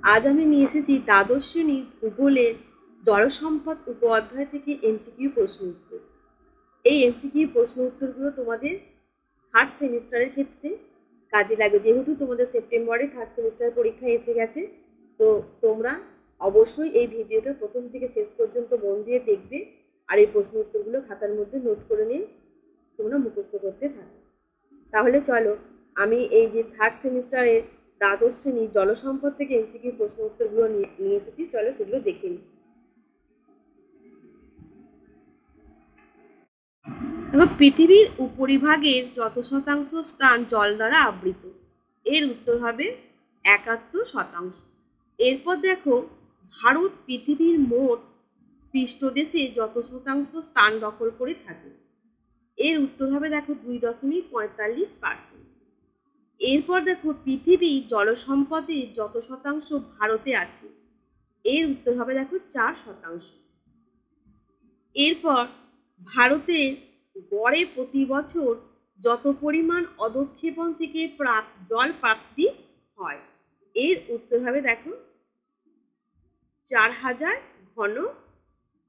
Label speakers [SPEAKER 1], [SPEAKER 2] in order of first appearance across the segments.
[SPEAKER 1] আজ আমি নিয়ে এসেছি দ্বাদশ শ্রেণীর ভূগোলের জলসম্পদ উপ অধ্যায় থেকে এমসিকিউ প্রশ্ন উত্তর। এই এমসিকিউ প্রশ্ন উত্তরগুলো তোমাদের থার্ড সেমিস্টারের ক্ষেত্রে কাজে লাগবে, যেহেতু তোমাদের সেপ্টেম্বরে থার্ড সেমিস্টার পরীক্ষা এসে গেছে। তো তোমরা অবশ্যই এই ভিডিওটা প্রথম থেকে শেষ পর্যন্ত মন দিয়ে দেখবে, আর এই প্রশ্ন উত্তরগুলো খাতার মধ্যে নোট করে নিয়ে তোমরা মুখস্থ করতে থাকো। তাহলে চলো, আমি এই যে থার্ড সেমিস্টারের দ্বাদশ শ্রেণীর জলসম্পদ থেকে এমসিকিউ প্রশ্ন উত্তরগুলো নিয়ে এসেছি, চলো সেগুলো দেখে নিই। দেখো, পৃথিবীর উপরিভাগের যত শতাংশ স্থান জল দ্বারা আবৃত, এর উত্তর হবে 71%। এরপর দেখো, ভারত পৃথিবীর মোট পৃষ্ঠদেশে যত শতাংশ স্থান দখল করে থাকে, এর উত্তর হবে দেখো 2.45%। এরপর দেখো, পৃথিবীর জলসম্পদের যত শতাংশ ভারতে আছে, এর উত্তর হবে দেখো 4%। এরপর ভারতের গড়ে প্রতি বছর যত পরিমাণ অধঃক্ষেপণ থেকে জল প্রাপ্তি হয়, এর উত্তর হবে দেখো 4000 ঘন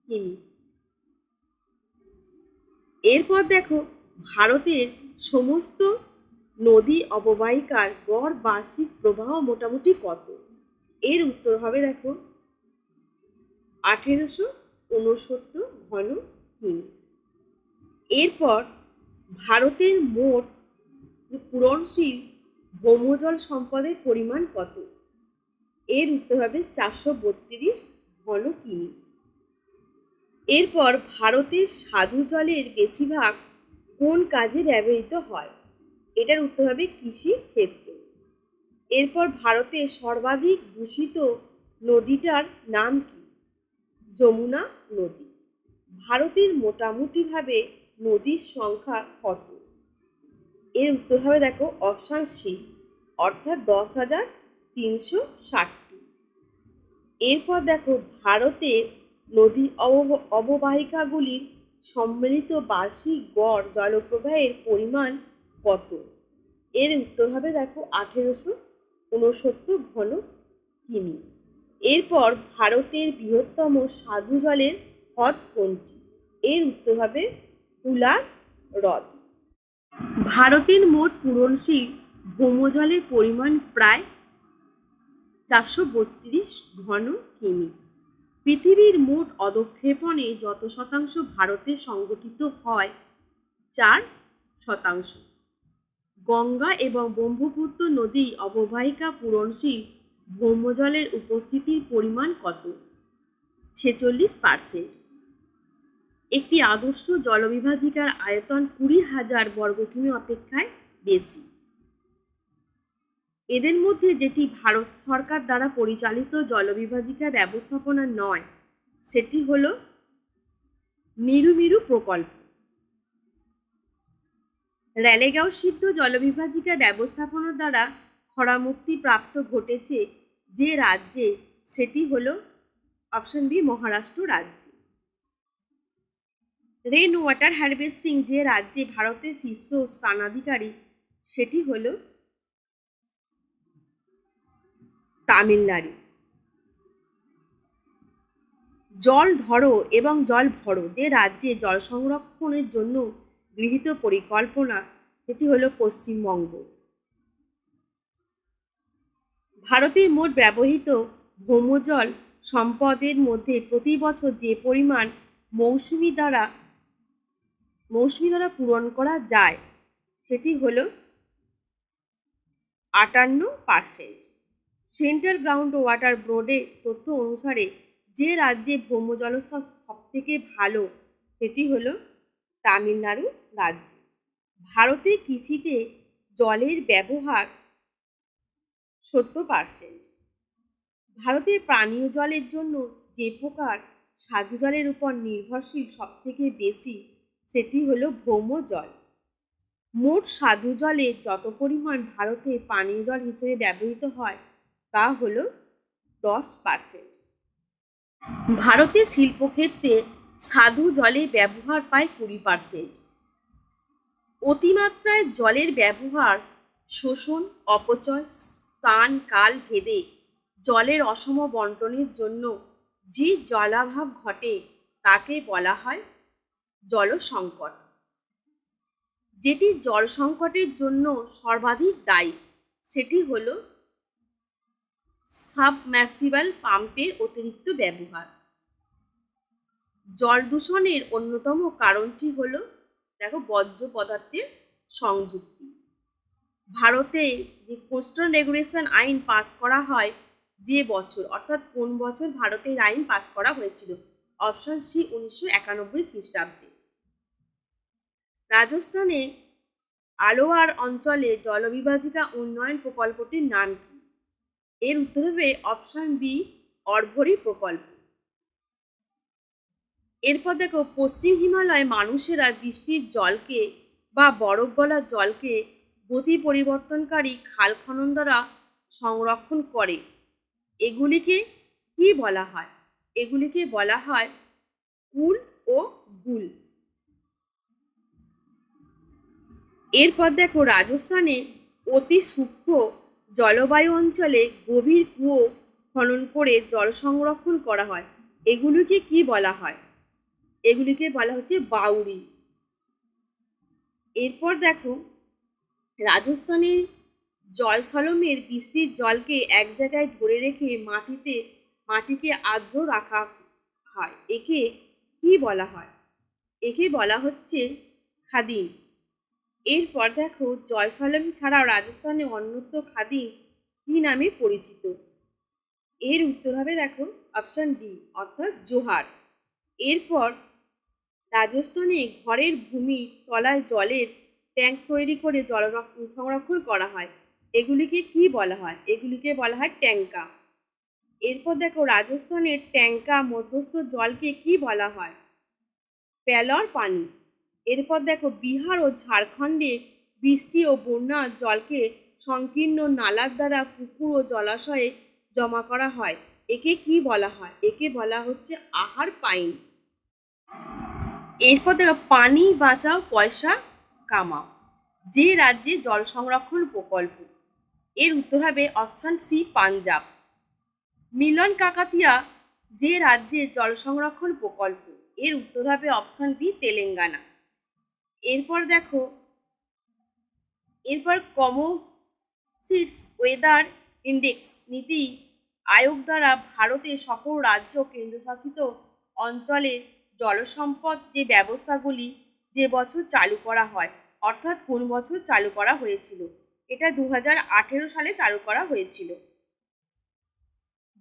[SPEAKER 1] কিমি। এরপর দেখো, ভারতের সমস্ত নদী অববাহিকার গড় বার্ষিক প্রবাহ মোটামুটি কত, এর উত্তর হবে দেখো 1869 ঘন কিমি। এরপর ভারতের মোট পূরণশীল ভৌমজল সম্পদের পরিমাণ কত, এর উত্তর হবে 432 ঘন কিমি। এরপর ভারতের স্বাদু জলের বেশিরভাগ কোন কাজে ব্যবহৃত হয়, এটার উত্তর হবে কৃষি ক্ষেত্রে। এরপর ভারতের সর্বাধিক দূষিত নদীটার নাম কি, যমুনা নদী। ভারতের মোটামুটিভাবে নদীর সংখ্যা কত, এর উত্তর হবে দেখো অপশন সি, অর্থাৎ 10,360টি। এরপর দেখো, ভারতের নদী অববাহিকাগুলির সম্মিলিত বার্ষিক গড় জলপ্রবাহের পরিমাণ কত, এর উত্তর হবে দেখো 1869 ঘন কিমি। এরপর ভারতের বৃহত্তম স্বাদু জলের হ্রদ কোনটি, এর উত্তর হবে কুলার হ্রদ। ভারতের মোট পূরণশীল ভৌমজলের পরিমাণ প্রায় 432 ঘন কিমি। পৃথিবীর মোট অধঃক্ষেপণে যত শতাংশ ভারতে সংঘটিত হয়, 4%। গঙ্গা এবং ব্রহ্মপুত্র নদী অববাহিকা পূরণশীল ভৌমজলের উপস্থিতির পরিমাণ কত, 46%। একটি আদর্শ জলবিভাজিকার আয়তন 20,000 বর্গকিমি অপেক্ষায় বেশি। এদের মধ্যে যেটি ভারত সরকার দ্বারা পরিচালিত জলবিভাজিকা ব্যবস্থাপনা নয়, সেটি হলো নিরুমিরু প্রকল্প। রালেগাঁও সিদ্ধ জলবিভাজিকা ব্যবস্থাপনা দ্বারা খরামুক্তি প্রাপ্ত ঘটেছে যে রাজ্যে, সেটি হলো অপশন বি, মহারাষ্ট্র রাজ্য। রেন ওয়াটার হারভেস্টিং যে রাজ্যে ভারতের শীর্ষ স্থানাধিকারী, সেটি হলো তামিলনাড়ু। জল ধরো এবং জল ভরো যে রাজ্যে জল সংরক্ষণের জন্য গৃহীত পরিকল্পনা, সেটি হলো পশ্চিমবঙ্গ। ভারতের মোট ব্যবহৃত ভৌমজল সম্পদের মধ্যে প্রতি বছর যে পরিমাণ মৌসুমি দ্বারা পূরণ করা যায়, সেটি হলো 58%। সেন্ট্রাল গ্রাউন্ড ওয়াটার বোর্ডের তথ্য অনুসারে যে রাজ্যে ভৌমজলস্তর সব থেকে ভালো, সেটি হলো তামিলনাড়ু রাজ্য। ভারতে কৃষিতে জলের ব্যবহার 70%। ভারতের পানীয় জলের জন্য যে প্রকার স্বাদু জলের উপর নির্ভরশীল সব থেকে বেশি, সেটি হলো ভৌমজল। মোট স্বাদু জলে যত পরিমাণ ভারতে পানীয় জল হিসেবে ব্যবহৃত হয়, তা হলো 10%। ভারতের শিল্পক্ষেত্রে স্বাদু জলের ব্যবহার প্রায় 20%। অতিমাত্রায় জলের ব্যবহার শোষণ, অপচয়, স্থান, কাল ভেদে জলের অসম বন্টনের জন্য যে জলাভাব ঘটে তাকে বলা হয় জল সংকট। যেটি জল সংকটের জন্য সর্বাধিক দায়ী সেটি হল সাবমার্সিবল পাম্পের অতিরিক্ত ব্যবহার। জল দূষণের অন্যতম কারণটি হল বর্জ্য পদার্থের সংযুক্তি। ভারতে যে কোস্টাল রেগুলেশন আইন পাস করা হয় যে বছর, অর্থাৎ কোন বছর ভারতে এই আইন পাস করা হয়েছিল? অপশন সি 1991 খ্রিস্টাব্দে। রাজস্থানে আলোয়ার অঞ্চলে জলবিভাজিকা উন্নয়ন প্রকল্পটির নাম কি? এর উত্তর হবে অপশন বি অর্ভরি প্রকল্প। এরপর পশ্চিম হিমালয় মানুষেরা বৃষ্টির জলকে বা বরফ গলা জলকে গতি পরিবর্তনকারী খাল খনন দ্বারা সংরক্ষণ করে। এগুলিকে কি বলা হয়? এগুলিকে বলা হয় কুল ও গুল। এরপর রাজস্থানে অতি সূক্ষ্ম জলবায়ু অঞ্চলে গভীর কুয়ো খনন করে জল সংরক্ষণ করা হয়। এগুলিকে কি বলা হয়? এগুলিকে বলা হচ্ছে বাউরি। এরপর রাজস্থানের জয়সলমের বৃষ্টির জলকে এক জায়গায় ধরে রেখে মাটিকে আর্দ্র রাখা হয়। একে কি বলা হয়? একে বলা হচ্ছে খাদিম। এরপর জয়সলম ছাড়াও রাজস্থানে অন্যত্র খাদিম কি নামে পরিচিত? এর উত্তর হবে অপশন ডি অর্থাৎ জোহার। এরপর রাজস্থানে ঘরের ভূমির তলায় জলের ট্যাঙ্ক তৈরি করে জল সংরক্ষণ করা হয়। এগুলিকে কি বলা হয়? এগুলিকে বলা হয় ট্যাঙ্কা। এরপর রাজস্থানের ট্যাঙ্কা মধ্যস্থ জলকে কি বলা হয়? প্যালর পানি। এরপর বিহার ও ঝাড়খণ্ডে বৃষ্টি ও বন্যার জলকে সংকীর্ণ নালার দ্বারা পুকুর ও জলাশয়ে জমা করা হয়। একে কি বলা হয়? একে বলা হচ্ছে আহার পাইন। এরপর পানি বাঁচাও পয়সা কামাও যে রাজ্যে জল সংরক্ষণ প্রকল্প? এর উত্তর হবে অপশন সি পাঞ্জাব। মিলন কাকাতিয়া যে রাজ্যে জল সংরক্ষণ প্রকল্প? এর উত্তর হবে অপশন বি তেলেঙ্গানা। এরপর কমোসিডস ওয়েদার ইন্ডেক্স নীতি আয়োগ দ্বারা ভারতের সকল রাজ্য কেন্দ্রশাসিত অঞ্চলে জলসম্পদ যে ব্যবস্থাগুলি যে বছর চালু করা হয়, অর্থাৎ কোন বছর চালু করা হয়েছিল? এটা 2018 সালে চালু করা হয়েছিল।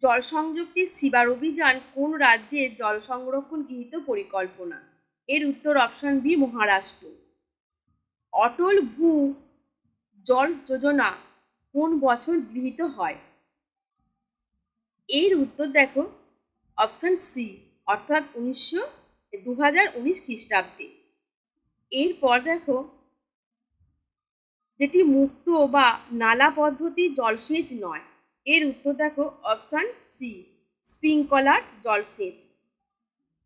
[SPEAKER 1] জল সংযুক্তি সিবার অভিযান কোন রাজ্যের জল সংরক্ষণ গৃহীত পরিকল্পনা? এর উত্তর অপশন বি মহারাষ্ট্র। অটল ভূ জল যোজনা কোন বছর গৃহীত হয়? এর উত্তর অপশন সি অর্থাৎ 2019 খ্রিস্টাব্দে। এরপর যেটি মুক্ত বা নালা পদ্ধতি জলসেচ নয়, এর উত্তর অপশন সি স্প্রিংকলার জলসেচ।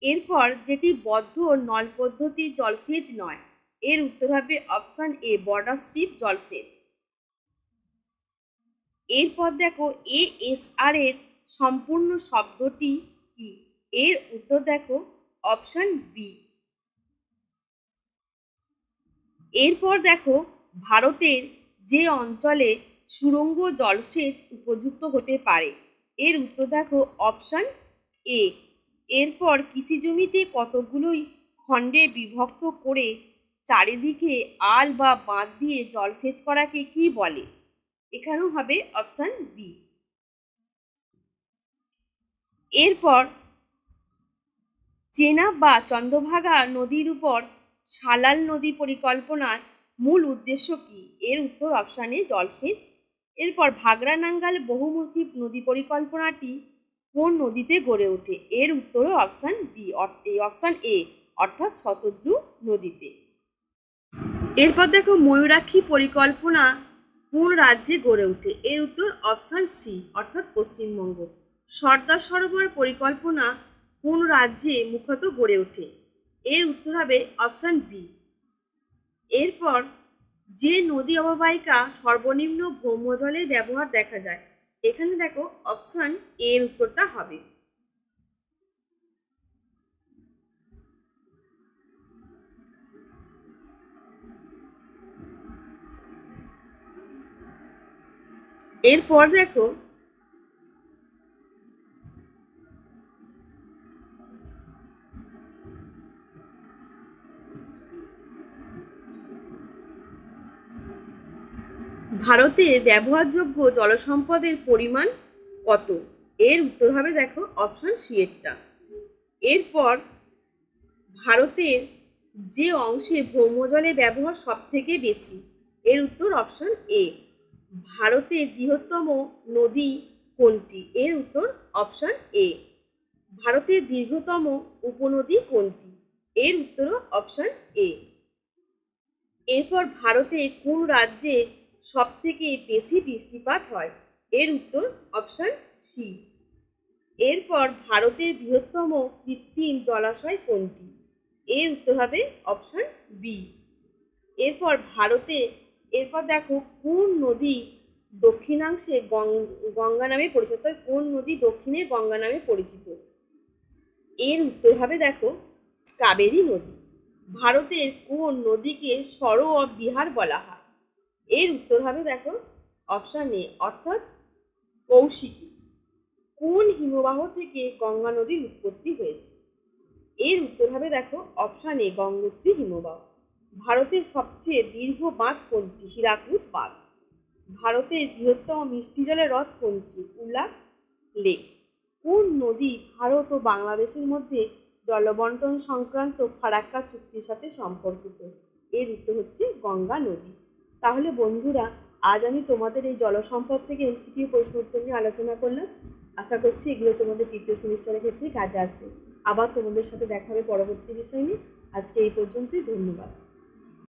[SPEAKER 1] এরপর যেটি বদ্ধ নল পদ্ধতি জলসেচ নয়, এর উত্তর হবে অপশন এ বর্ডার স্ট্রিপ জলসেচ। এরপর ASR এর সম্পূর্ণ শব্দটি কি? এর উত্তর অপশন বি। এরপর ভারতের যে অঞ্চলে সুড়ঙ্গ জলসেচ উপযুক্ত হতে পারে? এর উত্তর অপশন এ। এরপর কৃষি জমিতে কতগুলোই খণ্ডে বিভক্ত করে চারিদিকে আল বা বাঁধ দিয়ে জলসেচ করাকে কি বলে? এখানেও হবে অপশন বি। এরপর চেনাব বা চন্দ্রভাগা নদীর উপর সালাল নদী পরিকল্পনার মূল উদ্দেশ্য কি? এর উত্তর অপশন এ জলসেচ। এরপর ভাগরা নাঙ্গাল বহুমুখী নদী পরিকল্পনাটি কোন নদীতে গড়ে ওঠে? এর উত্তরও অপশন বি অপশন এ অর্থাৎ শতদ্রু নদীতে। এরপর ময়ূরাক্ষী পরিকল্পনা কোন রাজ্যে গড়ে ওঠে? এর উত্তর অপশন সি অর্থাৎ পশ্চিমবঙ্গ। সর্দার সরোবর পরিকল্পনা কোন রাজ্যে মুখ্যত গড়ে ওঠে? এর উত্তর হবে অপশন বি। এরপর যে নদী অববাহিকা সর্বনিম্ন ভৌমজলের ব্যবহার দেখা যায়, এখানে দেখো অপশন এ এর উত্তরটা হবে। এরপর দেখো ভারতের ব্যবহারযোগ্য জলসম্পদের পরিমাণ কত? এর উত্তর হবে দেখো অপশন সি এরটা। এরপর ভারতের যে অংশে ভৌমজলের ব্যবহার সব থেকে বেশি? এর উত্তর অপশন এ। ভারতের বৃহত্তম নদী কোনটি? এর উত্তর অপশন এ। ভারতের দীর্ঘতম উপনদী কোনটি? এর উত্তর অপশন এ। এরপর ভারতে কোন রাজ্যে সব থেকে বেশি বৃষ্টিপাত হয়? এর উত্তর অপশন সি। এরপর ভারতের বৃহত্তম কৃত্রিম জলাশয় কোনটি? এর উত্তর হবে অপশন বি। এরপর দেখো কোন নদী দক্ষিণাংশে গঙ্গা নামে পরিচিত? কোন নদী দক্ষিণে গঙ্গা নামে পরিচিত? এর উত্তর হবে দেখো কাবেরী নদী। ভারতের কোন নদীকে সরো অফ বিহার বলা হয়? এর উত্তর হবে দেখো অপশন এ অর্থাৎ কৌশিকী। কোন হিমবাহ থেকে গঙ্গা নদীর উৎপত্তি হয়েছে? এর উত্তর হবে দেখো অপশন এ গঙ্গোত্রী হিমবাহ। ভারতের সবচেয়ে দীর্ঘ বাঁধ কোনটি? হীরাকুদ বাঁধ। ভারতের বৃহত্তম মিষ্টি জলের হ্রদ কোনটি? উলাক লেক। কোন নদী ভারত ও বাংলাদেশের মধ্যে জলবন্টন সংক্রান্ত ফারাক্কা চুক্তির সাথে সম্পর্কিত? এর উত্তর হচ্ছে গঙ্গা নদী। তাহলে বন্ধুরা, আজ আমি তোমাদের এই জলসম্পদ থেকে এমসিকিউ প্রশ্ন উত্তর নিয়ে আলোচনা করলাম। আশা করছি এগুলো তোমাদের তৃতীয় সেমিস্টারের ক্ষেত্রে কাজে আসবে। আবার তোমাদের সাথে দেখা হবে পরবর্তী বিষয় নিয়ে। আজকে এই পর্যন্তই, ধন্যবাদ।